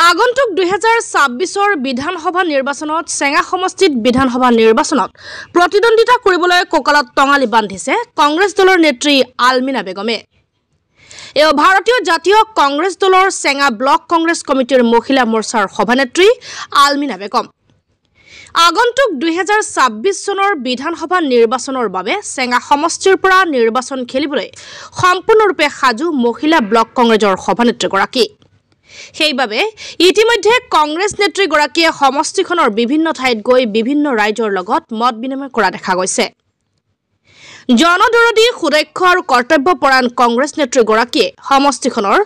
আগন্তুক 2026 বিধানসভা নিৰ্বাচনত চেঙা সমষ্টিত বিধানসভা নিৰ্বাচনত প্ৰতিদ্বন্দ্বিতা কৰিবলৈ কোকালত টঙালি বান্ধিছে কংগ্ৰেছ দলৰ নেত্ৰী আলমিনা বেগমে। ভাৰতীয় জাতীয় কংগ্ৰেছ দলৰ চেঙা ব্লক কংগ্ৰেছ কমিটিৰ মহিলা মৰ্চাৰ সভানেত্ৰী আলমিনা বেগম। আগন্তুক 2026 চনৰ বিধানসভা নিৰ্বাচনৰ বাবে চেঙা সমষ্টিৰ পৰা নিৰ্বাচন খেলিবলৈ সম্পূৰ্ণৰূপে সাজু মহিলা ব্লক কংগ্ৰেছৰ সভানেত্ৰীগৰাকী। সেইবাবে ইতিমধ্যে কংগ্ৰেছ নেত্ৰীগৰাকীয়ে সমষ্টিখনৰ বিভিন্ন ঠাইত গৈ বিভিন্ন ৰাইজৰ লগত মত বিনিময় কৰা দেখা গৈছে। জনদৰদী সুদক্ষ আৰু কৰ্তব্যপৰায়ণ কংগ্ৰেছ নেত্ৰীগৰাকীয়ে সমষ্টিখনৰ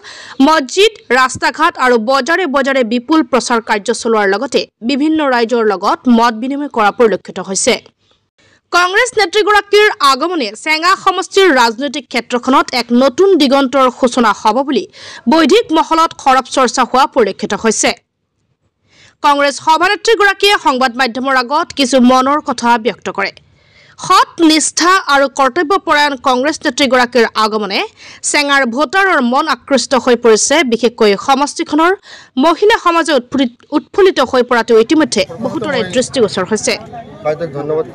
মছজিদ, ৰাস্তাঘাট আৰু বজাৰে বজাৰে বিপুল প্ৰচাৰ কাৰ্য চলোৱাৰ লগতে বিভিন্ন ৰাইজৰ লগত মত বিনিময় কৰা পৰিলক্ষিত হৈছে। কংগ্ৰেছ নেত্ৰীগৰাকীৰ আগমনে চেঙা সমষ্টিৰ ৰাজনৈতিক ক্ষেত্ৰখনত এক নতুন দিগন্তৰ সূচনা হ'ব বুলি বৈদিক মহলত খৰব চৰ্চা হোৱা পৰিলক্ষিত হৈছে। কংগ্ৰেছ সভানেত্ৰীগৰাকীয়ে সংবাদ মাধ্যমৰ আগত কিছু মনৰ কথা ব্যক্ত কৰে। সৎ নিষ্ঠা আৰু কৰ্তব্যপৰায়ণ কংগ্ৰেছ নেত্ৰীগৰাকীৰ আগমনে চেঙাৰ ভোটাৰৰ মন আকৃষ্ট হৈ পৰিছে। বিশেষকৈ সমষ্টিখনৰ মহিলা সমাজে উৎফুল্লিত হৈ পৰাটো ইতিমধ্যে বহুতৰে দৃষ্টিগোচৰ হৈছে। ধন্যবাদ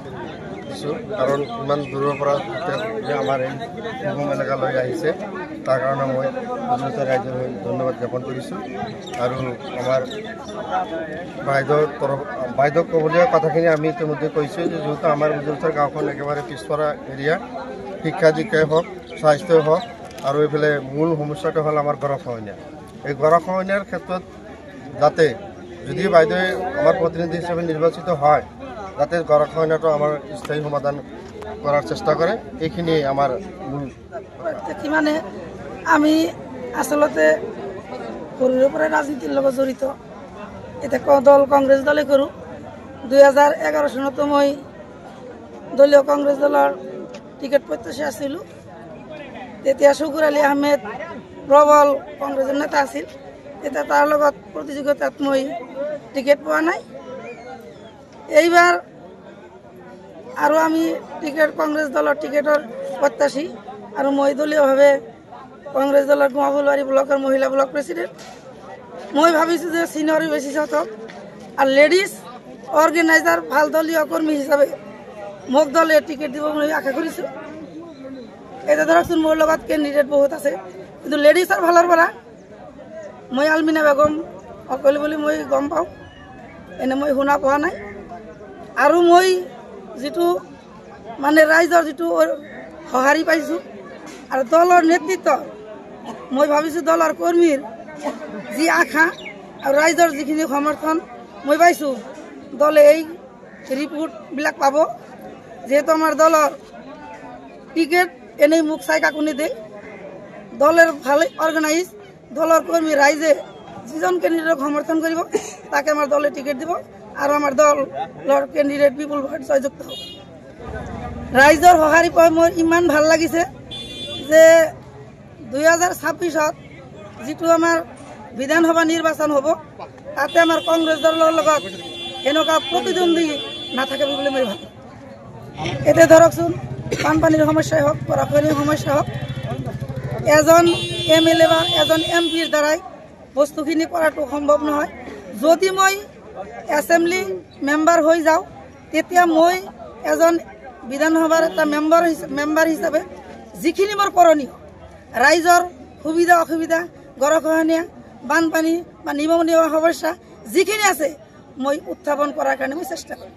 কাৰণ ইমান দূৰৰ পৰা আমাৰ এই সুগম এলেকালৈ আহিছে, তাৰ কাৰণে মই গুজৰাটৰ ৰাইজৰ হৈ ধন্যবাদ জ্ঞাপন কৰিছোঁ। আৰু আমাৰ বাইদেউক ক'বলগীয়া কথাখিনি আমি ইতিমধ্যে কৈছোঁ যে যিহেতু আমাৰ গুজৰাটৰ গাঁওখন একেবাৰে পিছপৰা এৰিয়া, শিক্ষা দীক্ষাই হওক, স্বাস্থ্যই হওক, আৰু এইফালে মূল সমস্যাটো হ'ল আমাৰ গৰাখহনীয়া। এই গৰাখহনীয়াৰ ক্ষেত্ৰত যাতে যদি বাইদেৱে আমাৰ প্ৰতিনিধি হিচাপে নিৰ্বাচিত হয়, যাতে গৰাখহনীয়াটো আমাৰ স্থায়ী সমাধান কৰাৰ চেষ্টা কৰে, এইখিনি আমাৰ মূল। মানে আমি আচলতে সৰুৰে পৰা ৰাজনীতিৰ লগত জড়িত। এতিয়া দল কংগ্ৰেছ দলে কৰোঁ। 2011 চনতো মই দলীয় কংগ্ৰেছ দলৰ টিকেট প্ৰত্যাশী আছিলোঁ। তেতিয়া চকুৰ আলী আহমেদ প্ৰবল কংগ্ৰেছৰ নেতা আছিল। এতিয়া তাৰ লগত প্ৰতিযোগিতাত মই টিকেট পোৱা নাই। এইবাৰ আৰু আমি কংগ্ৰেছ দলৰ টিকেটৰ প্ৰত্যাশী, আৰু মই দলীয়ভাৱে কংগ্ৰেছ দলৰ গুৱাহাটী ব্লকৰ মহিলা ব্লক প্ৰেছিডেণ্ট। মই ভাবিছোঁ যে চিনিয়ৰ বেচিছত হওক আৰু লেডিজ অৰ্গেনাইজাৰ ভাল দলীয় কৰ্মী হিচাপে মোক দলে টিকেট দিব বুলি আশা কৰিছোঁ। এতিয়া ধৰকচোন মোৰ লগত কেণ্ডিডেট বহুত আছে, কিন্তু লেডিজৰ ফালৰ পৰা মই আলমিনা বেগম অকলে বুলি মই গম পাওঁ, এনে মই শুনা পোৱা নাই। আৰু মই যিটো মানে ৰাইজৰ যিটো সঁহাৰি পাইছোঁ আৰু দলৰ নেতৃত্ব, মই ভাবিছোঁ দলৰ কৰ্মীৰ যি আশা আৰু ৰাইজৰ যিখিনি সমৰ্থন মই পাইছোঁ, দলে এই ৰিপৰ্টবিলাক পাব। যিহেতু আমাৰ দলৰ টিকেট এনেই মোক চাই কাকো নিদিয়ে, দলৰ ভালে অৰ্গেনাইজ, দলৰ কৰ্মী ৰাইজে যিজন কেণ্ডিডেটক সমৰ্থন কৰিব তাকে আমাৰ দলে টিকেট দিব, আৰু আমাৰ দলৰ কেণ্ডিডেট বিপুল ভোট জয়যুক্ত হ'ব। ৰাইজৰ সঁহাৰি পাই মোৰ ইমান ভাল লাগিছে যে 2026ত যিটো আমাৰ বিধানসভা নিৰ্বাচন হ'ব, তাতে আমাৰ কংগ্ৰেছ দলৰ লগত এনেকুৱা প্ৰতিদ্বন্দ্বী নাথাকিব বুলি মই ভাবোঁ। এতিয়া ধৰকচোন বানপানীৰ সমস্যাই হওক, গৰাখহনীয়াৰ সমস্যা হওক, এজন MLA বা এজন MPৰ দ্বাৰাই বস্তুখিনি কৰাটো সম্ভৱ নহয়। যদি মই এছেম্বলি মেম্বাৰ হৈ যাওঁ, তেতিয়া মই এজন বিধানসভাৰ এটা মেম্বাৰ হিচাপে যিখিনি মোৰ কৰণীয় ৰাইজৰ সুবিধা অসুবিধা, গৰাখহনীয়া, বানপানী বা নিবনুৱা সমস্যা যিখিনি আছে, মই উত্থাপন কৰাৰ কাৰণে মই চেষ্টা কৰিম।